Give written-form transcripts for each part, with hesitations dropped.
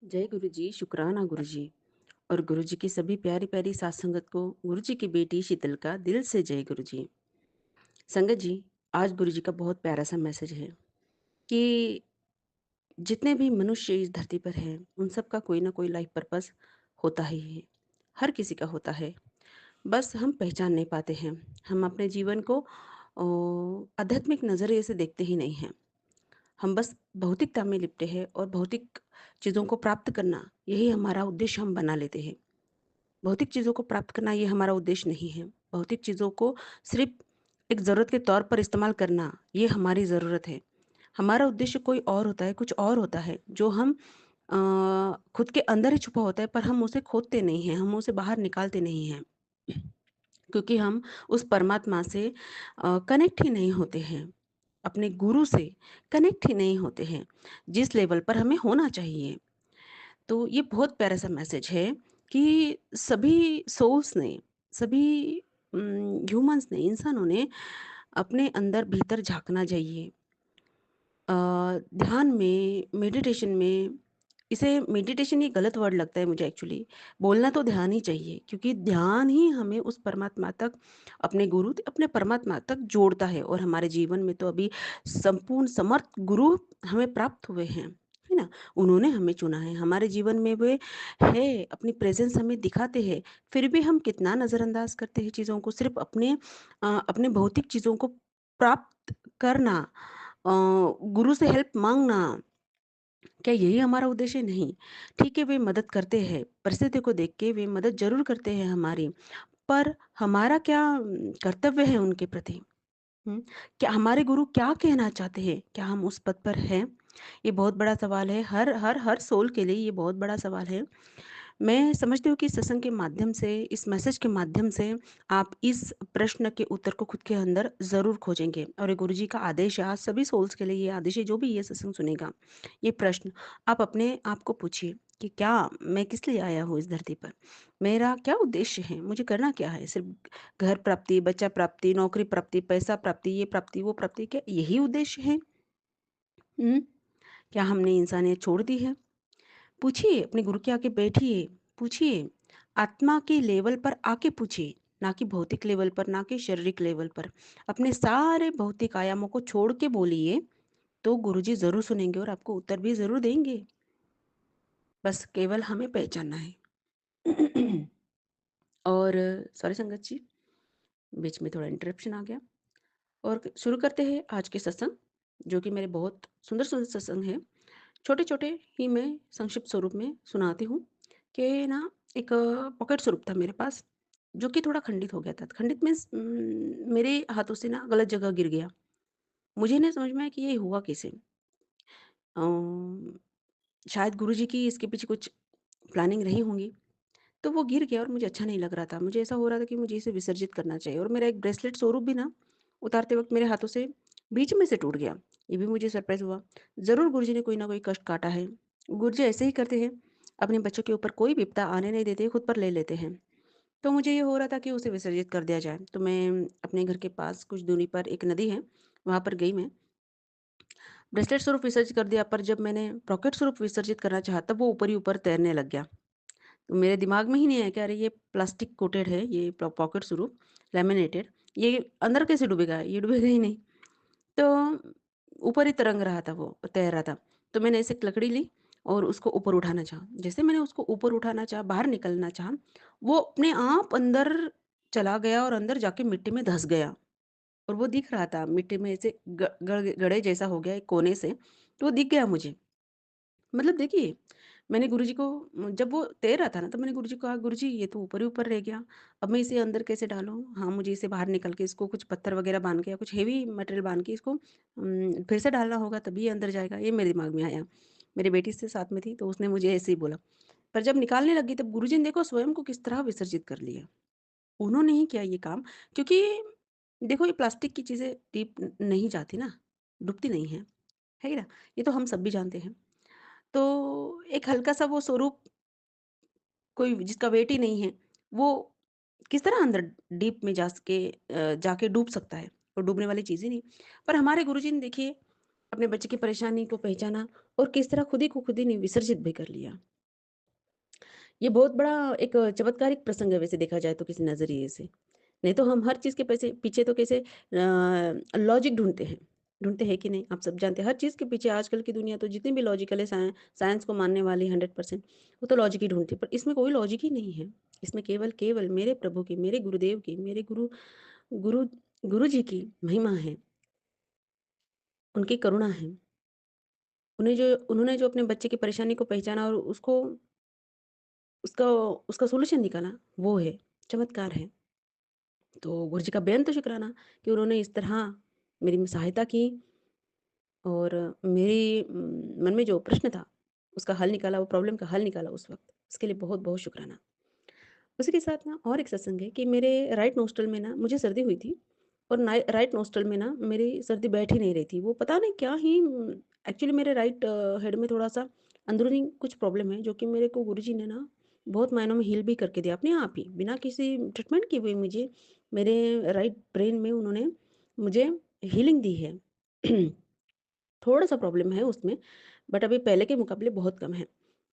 जय गुरु जी, शुक्राना गुरु जी। और गुरु जी की सभी प्यारी प्यारी सात संगत को गुरु जी की बेटी शीतल का दिल से जय गुरु जी। संगत जी, आज गुरु जी का बहुत प्यारा सा मैसेज है कि जितने भी मनुष्य इस धरती पर हैं उन सब का कोई ना कोई लाइफ पर्पस होता ही है। हर किसी का होता है, बस हम पहचान नहीं पाते हैं। हम अपने जीवन को आध्यात्मिक नजरिए से देखते ही नहीं हैं। हम बस भौतिकता में लिपटे हैं और भौतिक चीज़ों को प्राप्त करना यही हमारा उद्देश्य हम बना लेते हैं। भौतिक चीज़ों को प्राप्त करना ये हमारा उद्देश्य नहीं है। भौतिक चीज़ों को सिर्फ़ एक ज़रूरत के तौर पर इस्तेमाल करना, ये हमारी ज़रूरत है। हमारा उद्देश्य कोई और होता है, कुछ और होता है, जो हम खुद के अंदर ही छुपा होता है, पर हम उसे खोदते नहीं हैं, हम उसे बाहर निकालते नहीं हैं। क्योंकि हम उस परमात्मा से कनेक्ट ही नहीं होते हैं। अपने गुरु से कनेक्ट ही नहीं होते हैं, जिस लेवल पर हमें होना चाहिए। तो ये बहुत प्यारा सा मैसेज है कि सभी सोल्स ने, सभी ह्यूमंस ने, इंसानों ने अपने अंदर भीतर झाँकना चाहिए। अ, ध्यान में, मेडिटेशन में, इसे मेडिटेशन ये गलत वर्ड लगता है मुझे एक्चुअली। बोलना तो ध्यान ही चाहिए, क्योंकि ध्यान ही हमें उस परमात्मा तक, अपने गुरु अपने परमात्मा तक जोड़ता है। और हमारे जीवन में तो अभी संपूर्ण समर्थ गुरु हमें प्राप्त हुए हैं, है ना? उन्होंने हमें चुना है, हमारे जीवन में वे है, अपनी प्रेजेंस हमें दिखाते हैं। फिर भी हम कितना नज़रअंदाज करते हैं चीज़ों को, सिर्फ अपने भौतिक चीज़ों को प्राप्त करना, गुरु से हेल्प मांगना, क्या यही हमारा उद्देश्य? नहीं। ठीक है, वे मदद करते हैं, परिस्थिति को देख के वे मदद ज़रूर करते हैं हमारी, पर हमारा क्या कर्तव्य है उनके प्रति? हुँ, क्या हमारे गुरु क्या कहना चाहते हैं? क्या हम उस पथ पर हैं? ये बहुत बड़ा सवाल है, हर सोल के लिए ये बहुत बड़ा सवाल है। मैं समझती हूँ कि सत्संग के माध्यम से, इस मैसेज के माध्यम से आप इस प्रश्न के उत्तर को खुद के अंदर ज़रूर खोजेंगे। और ये गुरु जी का आदेश है, आज सभी सोल्स के लिए ये आदेश है, जो भी ये सत्संग सुनेगा। ये प्रश्न आप अपने आप को पूछिए कि क्या मैं किस लिए आया हूँ इस धरती पर? मेरा क्या उद्देश्य है? मुझे करना क्या है? सिर्फ़ घर प्राप्ति, बच्चा प्राप्ति, नौकरी प्राप्ति, पैसा प्राप्ति, ये प्राप्ति, वो प्राप्ति, क्या यही उद्देश्य है? हुँ? क्या हमने इंसानियत छोड़ दी है? पूछिए, अपने गुरु के आगे बैठिए, पूछिए, आत्मा के लेवल पर आके पूछिए, ना कि भौतिक लेवल पर, ना कि शारीरिक लेवल पर। अपने सारे भौतिक आयामों को छोड़ के बोलिए, तो गुरुजी ज़रूर सुनेंगे और आपको उत्तर भी ज़रूर देंगे। बस केवल हमें पहचानना है। और सॉरी संगत जी, बीच में थोड़ा इंटरप्शन आ गया। और शुरू करते हैं आज के सत्संग, जो कि मेरे बहुत सुंदर-सुंदर सत्संग हैं। छोटे-छोटे ही मैं संक्षिप्त स्वरूप में सुनाती हूँ कि ना, एक पॉकेट स्वरूप था मेरे पास, जो कि थोड़ा खंडित हो गया था। खंडित मीन्स मेरे हाथों से ना गलत जगह गिर गया। मुझे नहीं समझ में आया कि ये हुआ कैसे? शायद गुरुजी की इसके पीछे कुछ प्लानिंग रही होंगी। तो वो गिर गया और मुझे अच्छा नहीं लग रहा था। मुझे ऐसा हो रहा था कि मुझे इसे विसर्जित करना चाहिए, और मेरा एक ब्रेसलेट स्वरूप भी ना उतारते वक़्त मेरे हाथों से बीच में से टूट गया। ये भी मुझे सरप्राइज़ हुआ। ज़रूर गुरुजी ने कोई ना कोई कष्ट काटा है। गुरुजी ऐसे ही करते हैं, अपने बच्चों के ऊपर कोई विपदा आने नहीं देते, खुद पर ले लेते हैं। तो मुझे ये हो रहा था कि उसे विसर्जित कर दिया जाए। तो मैं अपने घर के पास कुछ दूरी पर एक नदी है, वहाँ पर गई मैं। ब्रेसलेट स्वरूप विसर्जित कर दिया, पर जब मैंने रॉकेट स्वरूप विसर्जित करना चाहा, तब वो ऊपर ही ऊपर तैरने लग गया। तो मेरे दिमाग में ही नहीं आया कि अरे ये प्लास्टिक कोटेड है, ये पॉकेट स्वरूप लैमिनेटेड, ये अंदर कैसे डूबेगा? ये डूबेगा ही नहीं। तो ऊपर ही तरंग रहा था, वो तैर रहा था। तो मैंने ऐसे एक लकड़ी ली और उसको ऊपर उठाना चाहा। जैसे मैंने उसको ऊपर उठाना चाहा, बाहर निकलना चाहा, वो अपने आप अंदर चला गया और अंदर जाके मिट्टी में धँस गया। और वो दिख रहा था मिट्टी में, ऐसे गड़े जैसा हो गया एक कोने से, तो वो दिख गया मुझे। मतलब देखिए, मैंने गुरुजी को, जब वो तैर रहा था ना, तब मैंने गुरुजी को कहा, "गुरुजी, ये तो ऊपर ही ऊपर रह गया, अब मैं इसे अंदर कैसे डालूँ? हाँ, मुझे इसे बाहर निकल के इसको कुछ पत्थर वगैरह बाँध के या कुछ हेवी मटेरियल बाँध के इसको फिर से डालना होगा, तभी ये अंदर जाएगा।" ये मेरे दिमाग में आया। मेरी बेटी से साथ में थी, तो उसने मुझे ऐसे ही बोला। पर जब निकालने लगी, तब गुरुजी ने देखो स्वयं को किस तरह विसर्जित कर लिया। उन्होंने ही किया ये काम, क्योंकि देखो, ये प्लास्टिक की चीज़ें डीप नहीं जाती ना, डूबती नहीं हैं, है ना? ये तो हम सब भी जानते हैं। तो एक हल्का-सा वो स्वरूप, कोई जिसका वेट ही नहीं है, वो किस तरह अंदर डीप में जाके डूब सकता है? वो डूबने वाली चीज़ ही नहीं। पर हमारे गुरुजी ने देखिए अपने बच्चे की परेशानी को पहचाना और किस तरह खुद ही को खुद ही ने विसर्जित भी कर लिया। ये बहुत बड़ा एक चमत्कारिक प्रसंग है वैसे देखा जाए तो किसी नज़रिए से। नहीं तो हम हर चीज़ के पैसे पीछे तो कैसे लॉजिक ढूँढते हैं कि नहीं? आप सब जानते हैं हर चीज़ के पीछे आजकल की दुनिया तो जितनी भी लॉजिकल है साइंस को मानने वाली 100% वो तो लॉजिक ही ढूँढती है, पर इसमें कोई लॉजिक ही नहीं है। इसमें केवल मेरे प्रभु की, मेरे गुरुदेव की, मेरे गुरु गुरु जी की महिमा है, उनकी करुणा है। उन्होंने जो अपने बच्चे की परेशानी को पहचाना और उसका उसका सॉल्यूशन निकाला, वो है, चमत्कार है। तो गुरु जी का बेअंत शुक्राना कि उन्होंने इस तरह मेरी सहायता की और मेरी मन में जो प्रश्न था, उसका हल निकाला, वो प्रॉब्लम का हल निकाला उस वक़्त। उसके लिए बहुत-बहुत शुक्राना। उसी के साथ ना और एक सत्संग है कि मेरे राइट नोस्ट्रल में ना मुझे सर्दी हुई थी और नाइ राइट नोस्ट्रल में ना मेरी सर्दी बैठ ही नहीं रही थी। वो पता नहीं क्या ही एक्चुअली मेरे राइट हेड में थोड़ा-सा अंदरूनी कुछ प्रॉब्लम है, जो कि मेरे को गुरुजी ने ना बहुत मायनों में हील भी करके दिया अपने आप ही, बिना किसी ट्रीटमेंट किए हुए मुझे मेरे राइट ब्रेन में उन्होंने मुझे हीलिंग दी है। थोड़ा-सा प्रॉब्लम है उसमें, बट अभी पहले के मुकाबले बहुत कम है।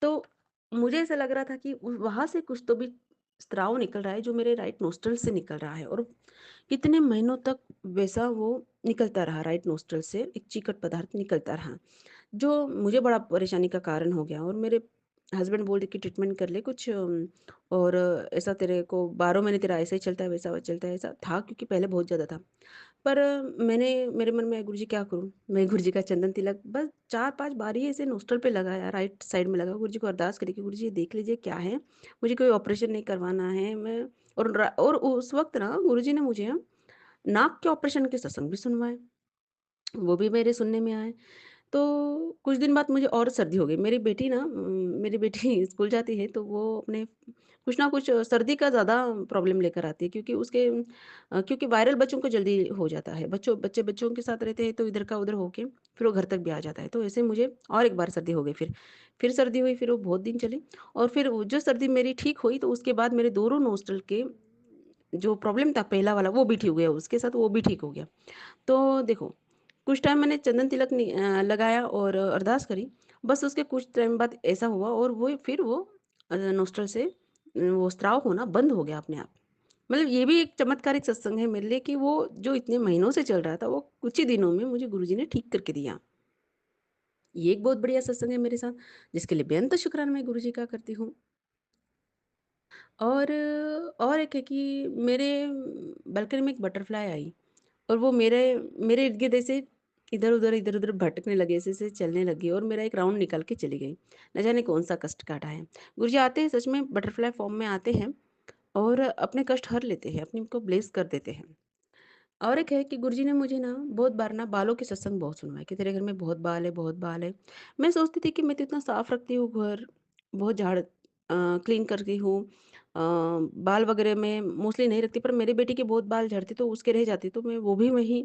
तो मुझे ऐसा लग रहा था कि उ वहाँ से कुछ तो भी स्राव निकल रहा है जो मेरे राइट नोस्ट्रल से निकल रहा है और कितने महीनों तक वैसा वो निकलता रहा राइट नोस्ट्रल से, एक चिकट पदार्थ निकलता रहा। जो मुझे बड़ा परेशानी का कारण हो गया और मेरे हस्बैंड बोल रहे कि ट्रीटमेंट कर ले कुछ और ऐसा तेरे को 12 महीने तेरा ऐसा ही चलता है, वैसा चलता है, ऐसा था क्योंकि पहले बहुत ज़्यादा था। पर मैंने मेरे मन में गुरुजी क्या करूँ? मैं गुरुजी का चंदन तिलक बस 4-5 बार ही ऐसे नोस्ट्रल पे लगाया, राइट साइड में लगा, गुरुजी को अरदास करी कि गुरुजी ये देख लीजिए क्या है? मुझे कोई ऑपरेशन नहीं करवाना है, मैं और उस वक़्त ना गुरुजी ने मुझे नाक के ऑपरेशन के सत्संग भी सुनवाए, वो भी मेरे सुनने में आए। तो कुछ दिन बाद मुझे और सर्दी हो गई। मेरी बेटी स्कूल जाती है तो वो अपने कुछ ना कुछ सर्दी का ज़्यादा प्रॉब्लम लेकर आती है क्योंकि क्योंकि वायरल बच्चों को जल्दी हो जाता है। बच्चों के साथ रहते हैं तो इधर का उधर होके फिर वो घर तक भी आ जाता है। तो ऐसे मुझे और एक बार सर्दी हो गई फिर। फिर सर्दी हुई फिर वो बहुत दिन चली और फिर वो जो सर्दी मेरी ठीक हुई तो उसके बाद मेरे दोनों नॉस्ट्रल के जो प्रॉब्लम था पहला वाला वो भी ठीक हो गया, उसके साथ वो भी ठीक हो गया। तो देखो, कुछ टाइम मैंने चंदन तिलक लगाया और अरदास करी। बस उसके कुछ टाइम बाद ऐसा हुआ और वो नोस्ट्रल से वो स्राव होना बंद हो गया अपने आप। मतलब ये भी एक चमत्कारिक सत्संग है मेरे लिए कि वो जो इतने महीनों से चल रहा था, वो कुछ ही दिनों में मुझे गुरुजी ने ठीक करके दिया। ये एक बहुत बढ़िया सत्संग है मेरे साथ, जिसके लिए बेअंत शुक्राना मैं गुरुजी का करती हूँ। और और एक है कि मेरे बालकनी में एक बटरफ्लाई आई और वो मेरे मेरे इर्द-गिर्द ऐसे इधर-उधर भटकने लगे, ऐसे-ऐसे चलने लगी और मेरा एक राउंड निकाल के चली गई। न जाने कौन-सा कष्ट काटा है। गुरुजी आते हैं सच में बटरफ्लाई फॉर्म में आते हैं और अपने कष्ट हर लेते हैं, अपने को ब्लेस कर देते हैं। और एक है कि गुरुजी ने मुझे ना बहुत बार ना बालों के सत्संग बहुत सुनवाए कि तेरे घर में बहुत बाल है, बहुत बाल है। मैं सोचती थी कि मैं तो इतना साफ रखती हूँ घर, बहुत क्लीन करती हूँ। बाल वगैरह मैं मोस्टली नहीं रखती पर मेरी बेटी के बहुत बाल झड़ते तो उसके रह जाते तो मैं वो भी वहीं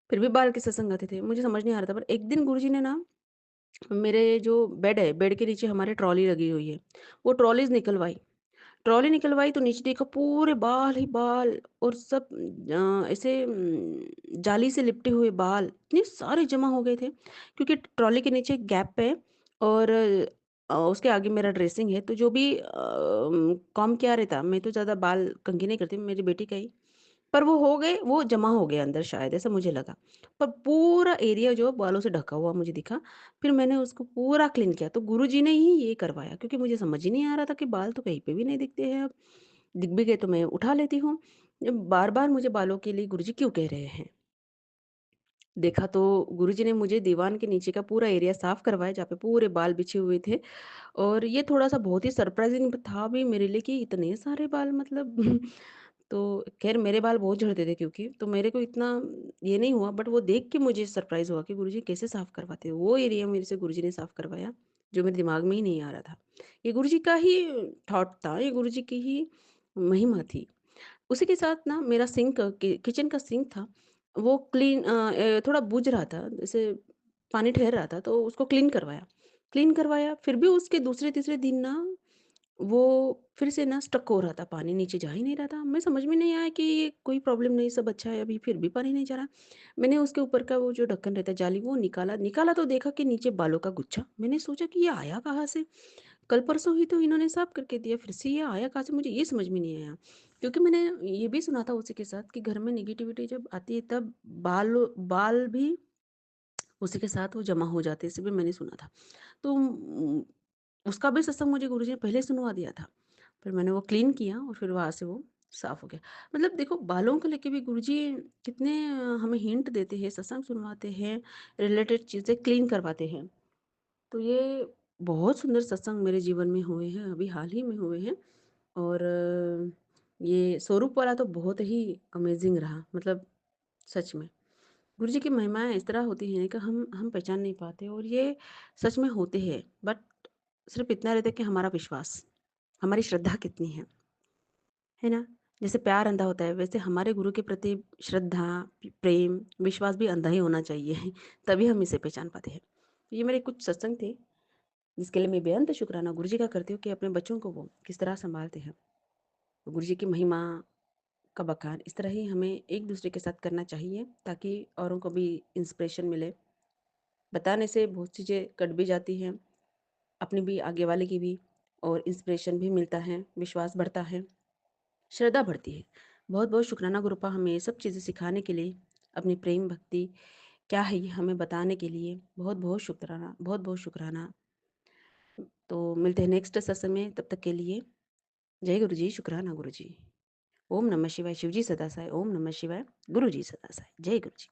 फिर भी बाल के सत्संग आते थे। मुझे समझ नहीं आ रहा था पर एक दिन गुरुजी ने ना मेरे जो बेड है, बेड के नीचे हमारे ट्रॉली लगी हुई है, वो ट्रॉलीज़ निकलवाई। ट्रॉली निकलवाई तो नीचे देखा पूरे बाल ही बाल और सब ऐसे जाली से लिपटे हुए बाल इतने सारे जमा हो गए थे क्योंकि ट्रॉली के नीचे एक गैप है और उसके आगे मेरा ड्रेसिंग है तो जो भी कॉम किया रहता मैं तो ज़्यादा बाल कंघी नहीं करती मेरी बेटी का ही पर वो हो गए वो जमा हो गए अंदर शायद ऐसा मुझे लगा पर पूरा एरिया जो बालों से ढका हुआ मुझे दिखा फिर मैंने उसको पूरा क्लीन किया तो गुरुजी ने ही ये करवाया क्योंकि मुझे समझ ही नहीं आ रहा था कि बाल तो कहीं पे भी नहीं दिखते हैं अब दिख भी गए तो मैं उठा लेती हूँ बार बार मुझे बालों के लिए गुरुजी क्यों कह रहे हैं देखा तो गुरुजी ने मुझे दीवान के नीचे का पूरा एरिया साफ करवाया जहाँ पे पूरे बाल बिछे हुए थे और ये थोड़ा-सा बहुत ही सरप्राइज़िंग था भी मेरे लिए कि इतने सारे बाल मतलब तो ख़ैर मेरे बाल बहुत झड़ते थे क्योंकि, तो मेरे को इतना ये नहीं हुआ बट वो देख के मुझे सरप्राइज़ हुआ कि गुरुजी कैसे साफ़ करवाते हो? वो एरिया मेरे से गुरुजी ने साफ़ करवाया, जो मेरे दिमाग में ही नहीं आ रहा था। ये गुरुजी का ही थॉट था, ये गुरुजी की ही महिमा थी। उसी के साथ ना मेरा किचन का सिंक था, वो थोड़ा बुझ रहा था, जैसे पानी ठहर रहा था तो उसको क्लीन करवाया। क्लीन करवाया फिर भी उसके दूसरे-तीसरे दिन ना वो फिर से ना स्टक हो रहा था, पानी नीचे जा ही नहीं रहा था। मैं समझ में नहीं आया कि ये कोई प्रॉब्लम नहीं, सब अच्छा है अभी, फिर भी पानी नहीं जा रहा। मैंने उसके ऊपर का वो जो ढक्कन रहता है जाली वो निकाला, निकाला तो देखा कि नीचे बालों का गुच्छा। मैंने सोचा कि ये आया कहाँ से? कल-परसों ही तो इन्होंने साफ करके दिया, फिर से ये आया कहाँ से मुझे ये समझ में नहीं आया। क्योंकि मैंने ये भी सुना था उसी के साथ कि घर में नेगेटिविटी जब आती है तब बाल बाल भी उसी के साथ वो जमा हो जाते हैं, इसे भी मैंने सुना था। तो उसका भी सत्संग मुझे गुरुजी ने पहले सुनवा दिया था। फिर मैंने वो क्लीन किया और फिर वहाँ से वो साफ़ हो गया। मतलब देखो बालों को लेके भी गुरुजी कितने हमें हिंट देते हैं, सत्संग सुनवाते हैं, रिलेटेड चीज़ें क्लीन करवाते हैं। तो ये बहुत सुंदर सत्संग मेरे जीवन में हुए हैं, अभी हाल ही में हुए हैं और ये स्वरूप वाला तो बहुत ही अमेज़िंग रहा मतलब सच में। गुरु जी की महिमाएँ इस तरह होती हैं कि हम पहचान नहीं पाते और ये सच में होते हैं। बट सिर्फ़ इतना रहता है कि हमारा विश्वास, हमारी श्रद्धा कितनी है ना? जैसे प्यार अंधा होता है वैसे हमारे गुरु के प्रति श्रद्धा, प्रेम, विश्वास भी अंधा ही होना चाहिए तभी हम इसे पहचान पाते हैं। ये मेरे कुछ सत्संग थे जिसके लिए मैं बेअंत शुक्राना गुरु जी का करती हूँ कि अपने बच्चों को वो किस तरह सँभालते हैं। गुरु जी की महिमा का बखान इस तरह ही हमें एक-दूसरे के साथ करना चाहिए ताकि औरों को भी इंस्पिरेशन मिले। बताने से बहुत चीज़ें कट भी जाती हैं, अपनी भी आगे वाले की भी और इंस्पिरेशन भी मिलता है, विश्वास बढ़ता है, श्रद्धा बढ़ती है। बहुत-बहुत शुक्राना गुरुपा हमें ये सब चीज़ें सिखाने के लिए, अपनी प्रेम भक्ति क्या है ये हमें बताने के लिए बहुत-बहुत शुक्राना, बहुत-बहुत शुक्राना। तो मिलते हैं नेक्स्ट सत्संग में, तब तक के लिए जय गुरु जी, शुक्राना गुरु जी। ओम नमः शिवाय, शिव जी सदा सहाय, ओम नमः शिवाय, गुरु जी सदा सहाय। जय गुरु जी।